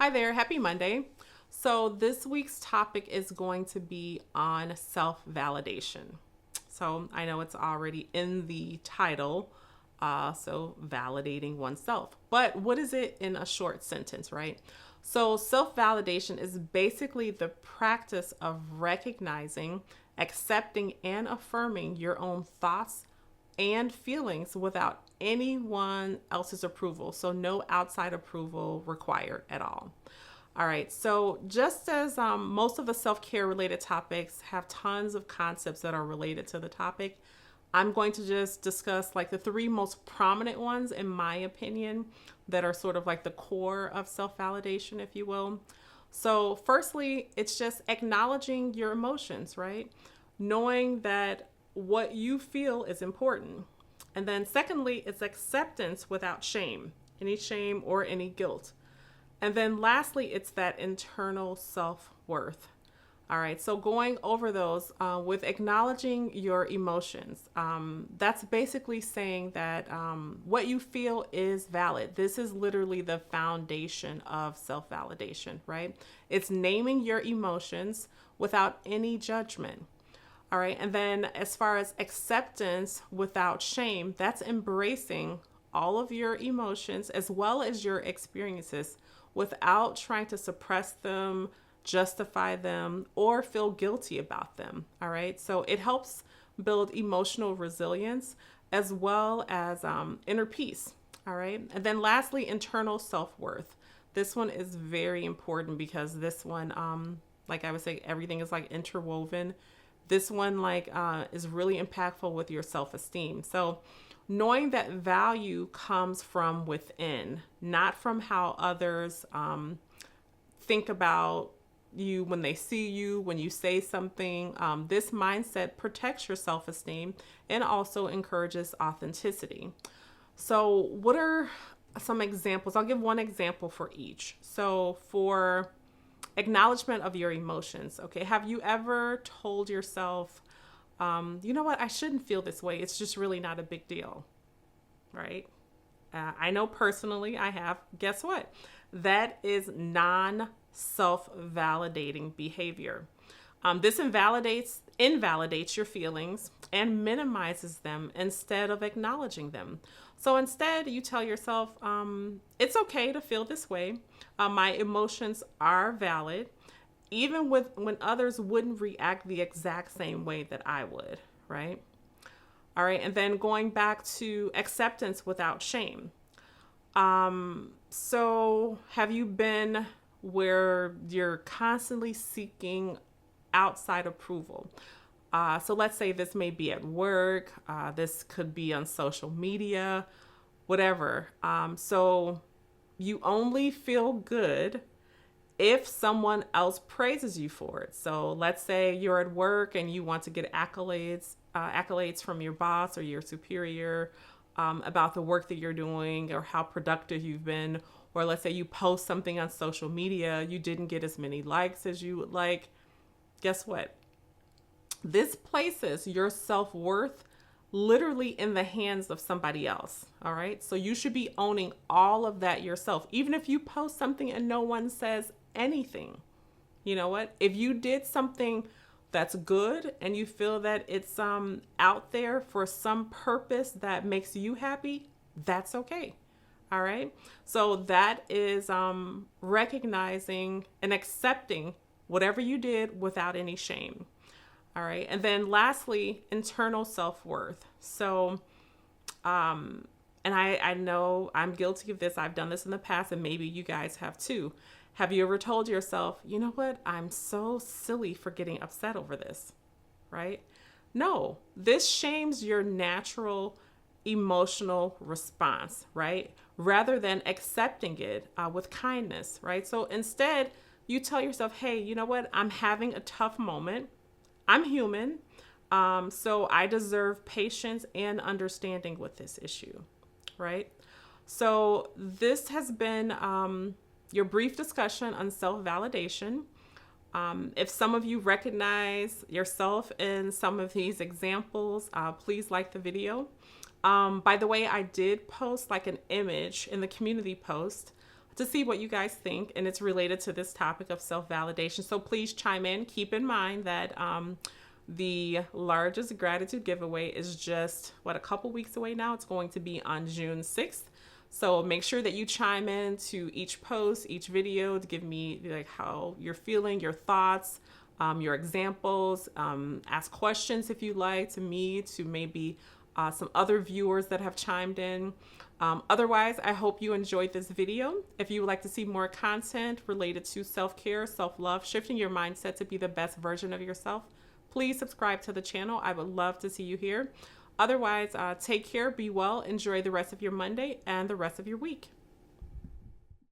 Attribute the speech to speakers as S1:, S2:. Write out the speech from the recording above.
S1: Hi there, happy Monday. So, this week's topic is going to be on self validation. So, I know it's already in the title, so validating oneself. But what is it in a short sentence, right? So, self validation is basically the practice of recognizing, accepting, and affirming your own thoughts and feelings without anyone else's approval. So, no outside approval required at all. All right, so just as most of the self care related topics have tons of concepts that are related to the topic, I'm going to just discuss like the three most prominent ones, in my opinion, that are sort of like the core of self validation, if you will. So, firstly, it's just acknowledging your emotions, right? Knowing that what you feel is important. And then, secondly, it's acceptance without any shame or any guilt. And then, lastly, it's that internal self worth. All right, so going over those with acknowledging your emotions, that's basically saying that what you feel is valid. This is literally the foundation of self validation, right? It's naming your emotions without any judgment. All right, and then as far as acceptance without shame, that's embracing all of your emotions as well as your experiences without trying to suppress them, justify them, or feel guilty about them. All right. So it helps build emotional resilience as well as inner peace. All right. And then lastly, internal self worth. This one is very important because this one, like I would say, everything is like interwoven. This one is really impactful with your self esteem. So knowing that value comes from within, not from how others think about you when they see you, when you say something. This mindset protects your self esteem and also encourages authenticity. So, what are some examples? I'll give one example for each. So, for acknowledgement of your emotions, okay, have you ever told yourself, you know what, I shouldn't feel this way? It's just really not a big deal, right? I know personally I have. Guess what? That is non self validating behavior. This invalidates your feelings and minimizes them instead of acknowledging them. So instead, you tell yourself, it's okay to feel this way. My emotions are valid, even when others wouldn't react the exact same way that I would, right? All right, and then going back to acceptance without shame. So have you been where you're constantly seeking outside approval? So let's say this may be at work, this could be on social media, whatever. So you only feel good if someone else praises you for it. So let's say you're at work and you want to get accolades from your boss or your superior about the work that you're doing or how productive you've been. Or let's say you post something on social media, you didn't get as many likes as you would like. Guess what? This places your self-worth literally in the hands of somebody else. All right. So you should be owning all of that yourself. Even if you post something and no one says anything, you know what? If you did something that's good and you feel that it's out there for some purpose that makes you happy, that's okay. All right. So that is recognizing and accepting whatever you did without any shame. All right. And then lastly, internal self-worth. So, and I know I'm guilty of this. I've done this in the past and maybe you guys have too. Have you ever told yourself, you know what? I'm so silly for getting upset over this, right? No, this shames your natural emotional response, right? Rather than accepting it with kindness, right? So instead, you tell yourself, hey, you know what? I'm having a tough moment. I'm human. So I deserve patience and understanding with this issue, right? So this has been your brief discussion on self-validation. If some of you recognize yourself in some of these examples, please like the video. By the way, I did post like an image in the community post to see what you guys think, and it's related to this topic of self-validation. So please chime in. Keep in mind that the largest gratitude giveaway is just, a couple weeks away now. It's going to be on June 6th. So make sure that you chime in to each post, each video, to give me like how you're feeling, your thoughts, your examples, ask questions if you like to me, to maybe some other viewers that have chimed in. Otherwise, I hope you enjoyed this video. If you would like to see more content related to self-care, self-love, shifting your mindset to be the best version of yourself, please subscribe to the channel. I would love to see you here. Otherwise, take care, be well, enjoy the rest of your Monday and the rest of your week.